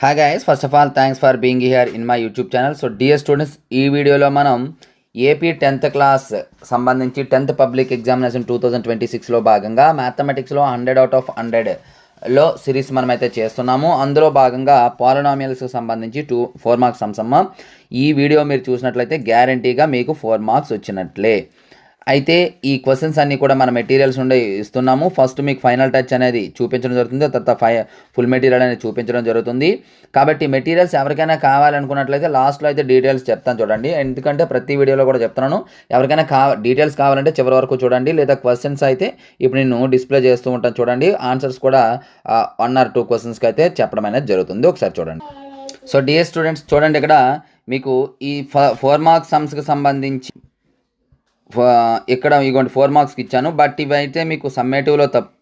Hi guys, first of all thanks for being here in my YouTube channel. So dear students, ఈ వీడియోలో మనం AP 10th class సంబంధించి 10th public examination 2026లో భాగంగా మ్యాథమెటిక్స్లో 100 out of 100లో series మనమైతే చేస్తున్నాము. అందులో భాగంగా పాలినామియల్స్కి సంబంధించి 4 మార్క్స్ అంశమ్మ. ఈ వీడియో మీరు చూసినట్లయితే గ్యారంటీగా మీకు 4 మార్క్స్ వచ్చినట్లే. అయితే ఈ క్వశ్చన్స్ అన్నీ కూడా మన మెటీరియల్స్ నుండి ఇస్తున్నాము. ఫస్ట్ మీకు ఫైనల్ టచ్ అనేది చూపించడం జరుగుతుంది, తర్వాత ఫుల్ మెటీరియల్ అనేది చూపించడం జరుగుతుంది. కాబట్టి మెటీరియల్స్ ఎవరికైనా కావాలనుకున్నట్లయితే లాస్ట్లో అయితే డీటెయిల్స్ చెప్తాను చూడండి. ఎందుకంటే ప్రతి వీడియోలో కూడా చెప్తున్నాను, ఎవరికైనా డీటెయిల్స్ కావాలంటే చివరి వరకు చూడండి. లేదా క్వశ్చన్స్ అయితే ఇప్పుడు నేను డిస్ప్లే చేస్తూ ఉంటాను చూడండి. ఆన్సర్స్ కూడా 1 or 2 క్వశ్చన్స్కి అయితే చెప్పడం అనేది జరుగుతుంది. ఒకసారి చూడండి. సో డియర్ స్టూడెంట్స్, చూడండి ఇక్కడ మీకు ఈ 4 మార్క్స్ సమ్స్కి సంబంధించి ఇక్కడ ఇగోండి 4 మార్క్స్కి ఇచ్చాను. బట్ ఇవైతే మీకు సమ్మేటివ్లో తప్ప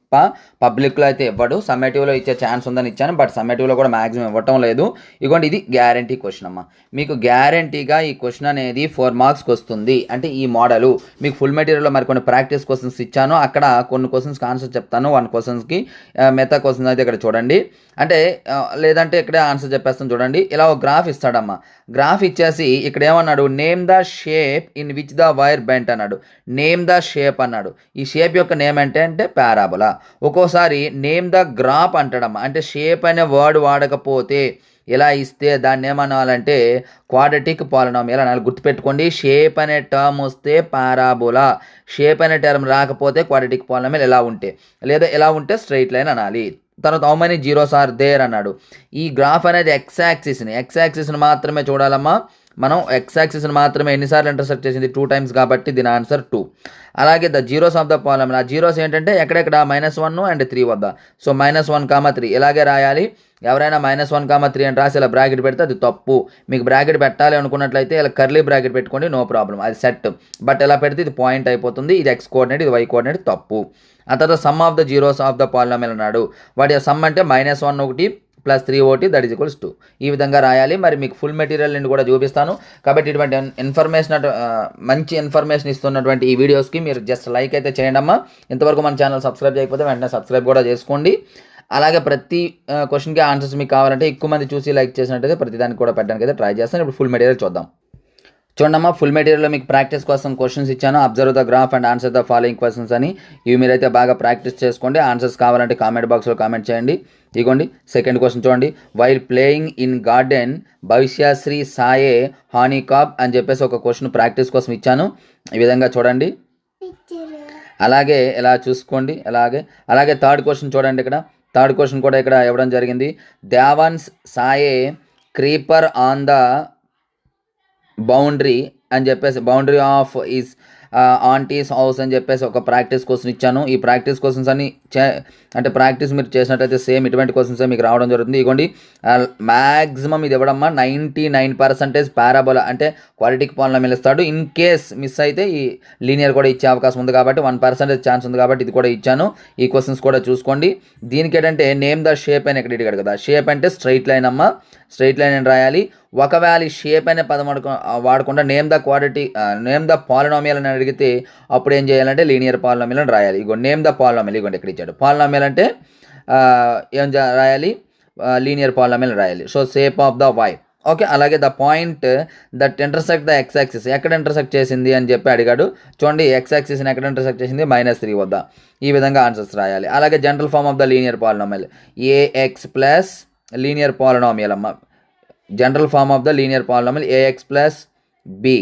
పబ్లిక్లో అయితే ఇవ్వడు. సమ్మేటివ్లో ఇచ్చే ఛాన్స్ ఉందని ఇచ్చాను, బట్ సమ్మేటివ్లో కూడా మ్యాక్సిమం ఇవ్వటం లేదు. ఇగోండి ఇది గ్యారంటీ క్వశ్చన్ అమ్మ. మీకు గ్యారంటీగా ఈ క్వశ్చన్ అనేది 4 మార్క్స్కి వస్తుంది. అంటే ఈ మోడలు మీకు ఫుల్ మెటీరియల్లో మరి కొన్ని ప్రాక్టీస్ క్వశ్చన్స్ ఇచ్చాను. అక్కడ కొన్ని క్వశ్చన్స్కి ఆన్సర్ చెప్తాను, 1 క్వశ్చన్స్కి మిగతా క్వశ్చన్స్ అయితే ఇక్కడ చూడండి. అంటే లేదంటే ఇక్కడే ఆన్సర్ చెప్పేస్తాను చూడండి. ఇలా ఒక గ్రాఫ్ ఇస్తాడమ్మా. గ్రాఫ్ ఇచ్చేసి ఇక్కడ ఏమన్నాడు, name the shape in which the wire bent అన్నాడు. నేమ్ ద షేప్ అన్నాడు. ఈ షేప్ యొక్క నేమ్ అంటే పారాబోలా. ఒక్కోసారి నేమ్ ద గ్రాఫ్ అంటాడమ్మా. అంటే షేప్ అనే వర్డ్ వాడకపోతే ఇలా ఇస్తే దాన్ని ఏమనాలంటే క్వాడ్రటిక్ పాలినామియల్ అనాలి. గుర్తుపెట్టుకోండి, షేప్ అనే టర్మ్ వస్తే పారాబోలా, షేప్ అనే టర్మ్ రాకపోతే క్వాడ్రటిక్ పాలినామియల్ ఎలా ఉంటే, లేదా ఎలా ఉంటే స్ట్రైట్ లైన్ అనాలి. తర్వాత how many zeros are there అన్నాడు. ఈ గ్రాఫ్ అనేది ఎక్స్ యాక్సిస్ని మాత్రమే చూడాలమ్మా. మనం ఎక్స్ యాక్సిస్ని మాత్రమే ఎన్నిసార్లు ఇంటర్సెక్ట్ చేసింది 2 times కాబట్టి దీని ఆన్సర్ 2. అలాగే the zeros of the polynomial, ఆ జీరోస్ ఏంటంటే ఎక్కడెక్కడ -1 and 3 వద్ద. సో -1, 3 ఇలాగే రాయాలి. ఎవరైనా -1, 3 అని రాసి ఇలా బ్రాకెట్ పెడితే అది తప్పు. మీకు బ్రాకెట్ పెట్టాలి అనుకున్నట్లయితే ఇలా కర్లీ బ్రాకెట్ పెట్టుకోండి, నో ప్రాబ్లం, అది సెట్. బట్ ఇలా పెడితే ఇది పాయింట్ అయిపోతుంది. ఇది ఎక్స్ కోఆర్డినేట్, ఇది వై కోఆర్డినేట్, తప్పు. ఆ తర్వాత some of the zeros of the polynomial అన్నాడు. వాటి సమ్ అంటే -1 ఒకటి + 3 ఒకటి, దట్ ఈజ్ ఈక్వల్స్ 2. ఈ విధంగా రాయాలి. మరి మీకు ఫుల్ మెటీరియల్ నుండి కూడా చూపిస్తాను. కాబట్టి ఇటువంటి ఇన్ఫర్మేషన్, మంచి ఇన్ఫర్మేషన్ ఇస్తున్నటువంటి ఈ వీడియోస్కి మీరు జస్ట్ లైక్ అయితే చేయండి అమ్మా. ఇంతవరకు మన ఛానల్ సబ్స్క్రైబ్ చేయకపోతే వెంటనే సబ్స్క్రైబ్ కూడా చేసుకోండి. అలాగే ప్రతి క్వశ్చన్కి ఆన్సర్స్ మీకు కావాలంటే ఎక్కువ మంది చూసి లైక్ చేసినట్టయితే ప్రతి దానికి కూడా పెట్టడానికి అయితే ట్రై చేస్తాను. ఇప్పుడు ఫుల్ మెటీరియల్ చూద్దాం. చూడమ్మా, ఫుల్ మెటీరియల్లో మీకు ప్రాక్టీస్ కోసం క్వశ్చన్స్ ఇచ్చాను. Observe the graph and answer the following questions అని. ఇవి మీరైతే బాగా ప్రాక్టీస్ చేసుకోండి. ఆన్సర్స్ కావాలంటే కామెంట్ బాక్స్లో కామెంట్ చేయండి. ఇగోండి సెకండ్ క్వశ్చన్ చూడండి. వైల్ ప్లేయింగ్ ఇన్ గార్డెన్ భవిష్యశ్రీ సాయే హానీకాబ్ అని చెప్పేసి ఒక క్వశ్చన్ ప్రాక్టీస్ కోసం ఇచ్చాను. ఈ విధంగా చూడండి. అలాగే ఇలా చూసుకోండి. అలాగే థర్డ్ క్వశ్చన్ చూడండి. ఇక్కడ థర్డ్ క్వశ్చన్ కూడా ఇక్కడ ఇవ్వడం జరిగింది. దేవాన్స్ సాయే క్రీపర్ ఆన్ ద బౌండరీ అని చెప్పేసి, boundary of his aunty's house అని చెప్పేసి ఒక ప్రాక్టీస్ క్వశ్చన్ ఇచ్చాను. ఈ ప్రాక్టీస్ క్వశ్చన్స్ అన్ని అంటే ప్రాక్టీస్ మీరు చేసినట్టయితే సేమ్ ఇటువంటి క్వశ్చన్స్ మీకు రావడం జరుగుతుంది. ఇగోండి మ్యాక్సిమం ఇది ఇవ్వడమ్మా 99% పారాబోలా అంటే క్వాడ్రటిక్ పాలినామియల్ ఇస్తాడు. ఇన్ కేస్ మిస్ అయితే ఈ లీనియర్ కూడా ఇచ్చే అవకాశం ఉంది కాబట్టి 1% ఛాన్స్ ఉంది కాబట్టి ఇది కూడా ఇచ్చాను. ఈ క్వశ్చన్స్ కూడా చూసుకోండి. దీనికి ఏంటంటే నేమ్ ద షేప్ అని ఎక్కడ ఇడిగాడు కదా. షేప్ అంటే స్ట్రైట్ లైన్ అమ్మా, స్ట్రైట్ లైన్ అని రాయాలి. ఒకవేళ ఈ షేప్ అనే పదం వాడకుండా నేమ్ ద పాలినామియల్ అని అడిగితే అప్పుడు ఏం చేయాలంటే లీనియర్ పాలినామియల్ అని రాయాలి. ఇగో నేమ్ ద పాలినామియల్, ఇగోండి ఎక్కడ ఇచ్చాడు. పాలినామియల్ అంటే ఏం రాయాలి, linear polynomial so. Shape of the Y okay, ఓకే. అలాగే the point that intersect the X axis, ఎక్కడ ఇంటర్సెక్ట్ చేసింది అని చెప్పి అడిగాడు. చూడండి ఎక్స్ యాక్సిస్ని ఎక్కడ ఇంటర్సెక్ట్ చేసింది, -3 వద్ద. ఈ విధంగా ఆన్సర్స్ రాయాలి. అలాగే general form of the linear polynomial AX plus linear polynomial అమ్మ. General form of the linear polynomial ax + b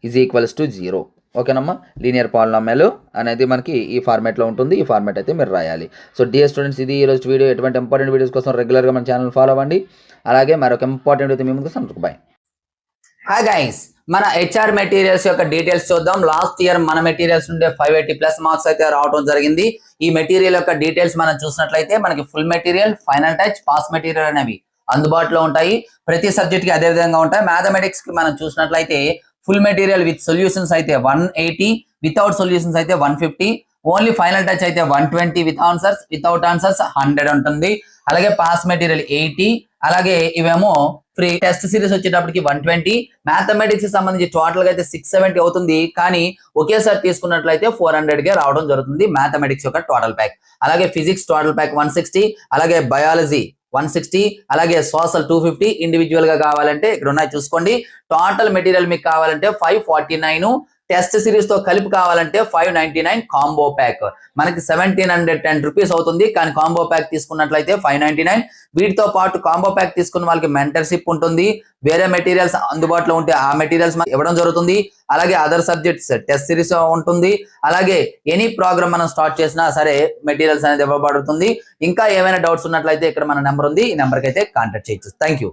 is equals to 0. ఓకేనమ్మా. లీనియర్ పాలినామియల్ అనేది మనకి ఈ ఫార్మేట్లో ఉంటుంది. ఈ ఫార్మేట్ అయితే మీరు రాయాలి. సో డియర్ స్టూడెంట్స్, ఇది ఈరోజు వీడియో. ఎటువంటి ఇంపార్టెంట్ వీడియోస్ కోసం రెగ్యులర్గా మన ఛానల్ ఫాలో అవ్వండి. అలాగే మరొక ఇంపార్టెంట్ అయితే మీ ముందుకు సంతకు బాయ్. హాయ్ గైస్, మన హెచ్ఆర్ మెటీరియల్స్ యొక్క డీటెయిల్స్ చూద్దాం. లాస్ట్ ఇయర్ మన మెటీరియల్స్ నుండే 580+ మార్క్స్ అయితే రావడం జరిగింది. ఈ మెటీరియల్ యొక్క డీటెయిల్స్ మనం చూసినట్లయితే మనకి full material, final touch, pass material అనేవి అందుబాటులో ఉంటాయి. ప్రతి సబ్జెక్ట్కి అదే విధంగా ఉంటాయి. మ్యాథమెటిక్స్కి మనం చూసినట్లయితే ఫుల్ మెటీరియల్ విత్ సొల్యూషన్స్ అయితే 180, వితౌట్ సొల్యూషన్స్ అయితే 150, ఓన్లీ ఫైనల్ టచ్ అయితే 120, వితౌట్ ఆన్సర్స్ 100 ఉంటుంది. అలాగే పాస్ మెటీరియల్ 80. అలాగే ఇవేమో ఫ్రీ. టెస్ట్ సిరీస్ వచ్చేటప్పటికి 120. మ్యాథమెటిక్స్ సంబంధించి టోటల్ గా అయితే 670 అవుతుంది. కానీ ఒకేసారి తీసుకున్నట్లయితే 400కే రావడం జరుగుతుంది మ్యాథమెటిక్స్ యొక్క టోటల్ ప్యాక్. అలాగే ఫిజిక్స్ టోటల్ ప్యాక్ 160. అలాగే బయాలజీ 160, అలాగే సోషల్ 250, ఇండివిజువల్ గా కావాలంటే ఇక్కడ ఉన్నాయి చూసుకోండి. టోటల్ మెటీరియల్ మీకు కావాలంటే 549, టెస్ట్ సిరీస్ తో కలిపి కావాలంటే 599 కాంబో ప్యాక్. మనకి 1710 రూపీస్ అవుతుంది, కానీ కాంబో ప్యాక్ తీసుకున్నట్లయితే 599. వీటితో పాటు కాంబో ప్యాక్ తీసుకున్న వాళ్ళకి మెంటర్షిప్ ఉంటుంది, వేరే మెటీరియల్స్ అందుబాటులో ఉంటే ఆ మెటీరియల్స్ ఇవ్వడం జరుగుతుంది, అలాగే అదర్ సబ్జెక్ట్స్ టెస్ట్ సిరీస్ ఉంటుంది, అలాగే ఎనీ ప్రోగ్రామ్ మనం స్టార్ట్ చేసినా సరే మెటీరియల్స్ అనేది ఇవ్వబడుతుంది. ఇంకా ఏమైనా డౌట్స్ ఉన్నట్లయితే ఇక్కడ మన నెంబర్ ఉంది, ఈ నెంబర్కి అయితే కాంటాక్ట్ చేయొచ్చు. Thank you.